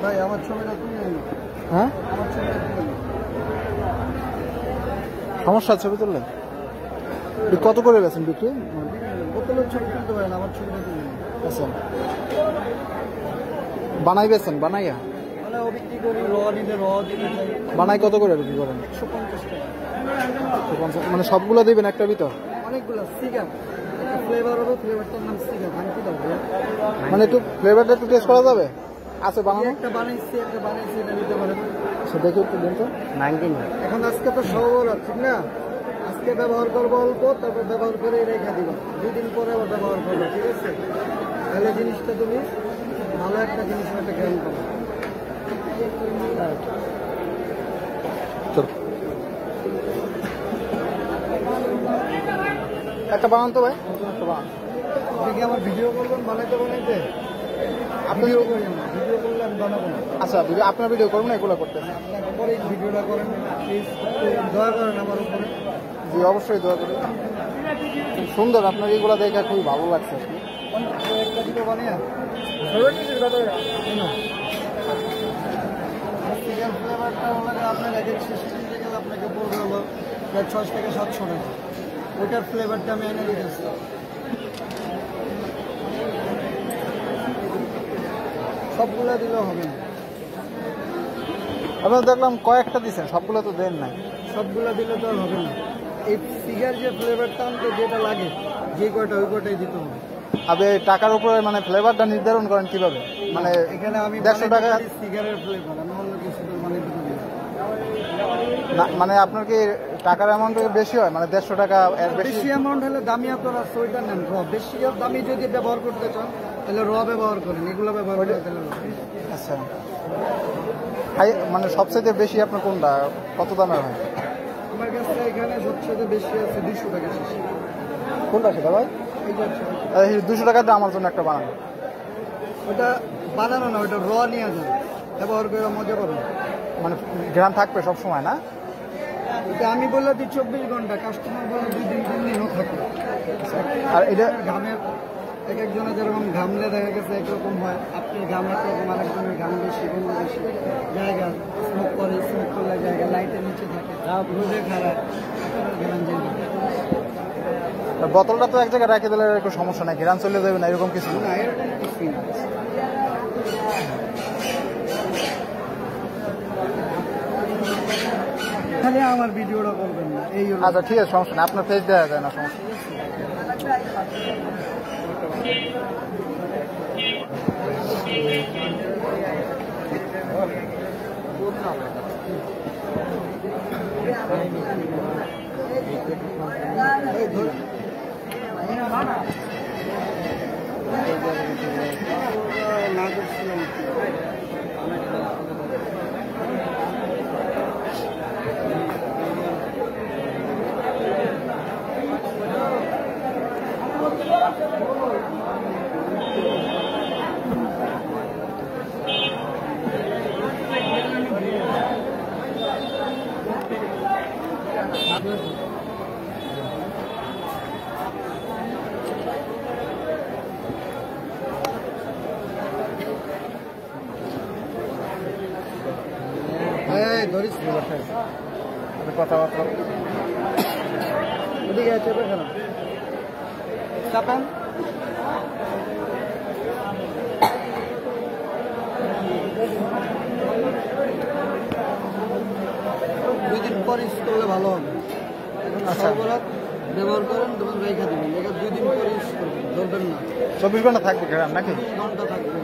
ভাই আমার ছবিটা তুলে নিন। হ্যাঁ আমার ছবিটা তুলে নিন। সমস্যা ছবি তুললেন কত করে গেছেন বিক্রি? বোতলের ছবি তুলতে পারেন, আমার ছবিটা তুলে নিন। আচ্ছা বানাই বেছেন বানাইয়া মানে ও বিক্রি করি, র দিলে র দিলে বানাই কত করে বিক্রি করেন? 150 টাকা। 150 মানে সবগুলো দিবেন একটা ভিতর? অনেকগুলো সিগার, একটা ফ্লেভার হবে, ফ্লেভারটার নাম সিগার। ভাঙতি দাও ভাইয়া। মানে একটু ফ্লেভারটা একটু টেস্ট করা যাবে? আছে বানানো? একটা বানাইছি এটা নিতে পারেন। সে দেখে একটু দিন তো। 19 এখন আজকে তো শহর ঠিক না, আজকে ব্যবহার করবো অল্প, তারপর ব্যবহার করে রেখে দিব, 2 দিন পরে আবার ব্যবহার করবো, ঠিক আছে? তাহলে জিনিসটা তুমি ভালো একটা জিনিস একটা জ্ঞান পাবো। একটা বানান তো ভাই, একটা বানান। আপনি কি আমার ভিডিও করবেন বানাইতে বানাইতে? আপনি ভিডিও করি না, ভিডিও করলে আমি বানাবো না। আচ্ছা ভিডিও আপনার ভিডিও করুন না এগুলো করতে। আপনি পরে ভিডিওটা করেন প্লিজ, দয়া করেন আমার উপরে। জি অবশ্যই দোয়া করি। খুব সুন্দর আপনার এইগুলো দেখে খুবই ভালো লাগছে আর কি। একটা ভিডিও বানিয়ে চিকেন ফ্লেভারটা হলে আপনার এক এক শেষে কিনতে গেলে আপনাকে পড়বে হলো প্রায় 600 থেকে 700 টাকা। ওইটার ফ্লেভারটা আমি এনে দিতেছি। সবগুলো দিলেও হবে না, আপনার দেখলাম কয়েকটা দিচ্ছেন, সবগুলো তো দেন নাই। সবগুলো দিলে তো আর হবে না। এই সিগার যে ফ্লেভারটা আনতে যেটা লাগে, যে কয়টা ওই কয়টাই দিতে হবে। আপনি টাকার উপরে মানে ফ্লেভারটা নির্ধারণ করেন কিভাবে? মানে এখানে আমি 150 টাকা সিগারের ফ্লেভার, আমি অন্য কিছু বানিয়ে দিতে পারি না, মানে আপনার কি টাকার অ্যামাউন্ট বেশি হয়? মানে 150 টাকা এর বেশি? বেশি অ্যামাউন্ট হলে দামি আপনারা সোয়েটার নেন, র বেশি দামি যদি ব্যবহার করতে চান তাহলে র ব্যবহার করেন, এগুলো ব্যবহার করে তাহলে র। আচ্ছা মানে সবচেয়ে বেশি আপনার কোনটা কত দামের হয়? আমার কাছে এখানে সবচেয়ে বেশি আছে 200 টাকা শেষ। কোনটা সেটা ভাই? এইটা হচ্ছে, 200 টাকাটা আমার জন্য একটা বানানো। ওটা বানানো না, ওটা র নিয়ে যান, ব্যবহার করে মজা পাবেন। মানে গ্রাম থাকবে সব সময় না? এটা আমি বলে দিই 24 ঘন্টা, কাস্টমার বলে 2 দিন 3 দিনও থাকে। আর এটা ঘামের এক একজনের যেরকম ঘামলে দেখা গেছে একরকম হয়, আপনি ঘাম একরকম, আরেকজনের ঘাম বেশি, কম বেশি, জায়গা স্মোক করে, স্মোক করলে জায়গা লাইটের নিচে থাকে, রোদে খারাপ, ঘাম যায় না। বোতলটা তো এক জায়গায় রেখে দিলে একটু সমস্যা নাই, গ্রাম চলে যাবে না এরকম কিছু না? না, এরকম কিছুই না। খালি আমার ভিডিওটা করবেন না, এই হলো। আচ্ছা ঠিক আছে, সমস্যা নেই, আপনার ফেস দেওয়া যায় না, সমস্যা এই ধরে না করছিলাম। ধরিস কথাবার্তা ওদিকে চেপে কেন চাপেন। দুই দিন পর ইউজ করলে ভালো হবে। আচ্ছা ব্যবহার করেন, তখন রেখে দেবেন, 2 দিন পর ইউজ করবেন, ধরবেন না, 24 ঘন্টা থাকবে গ্রাম নাকি? 20 ঘন্টা থাকবে।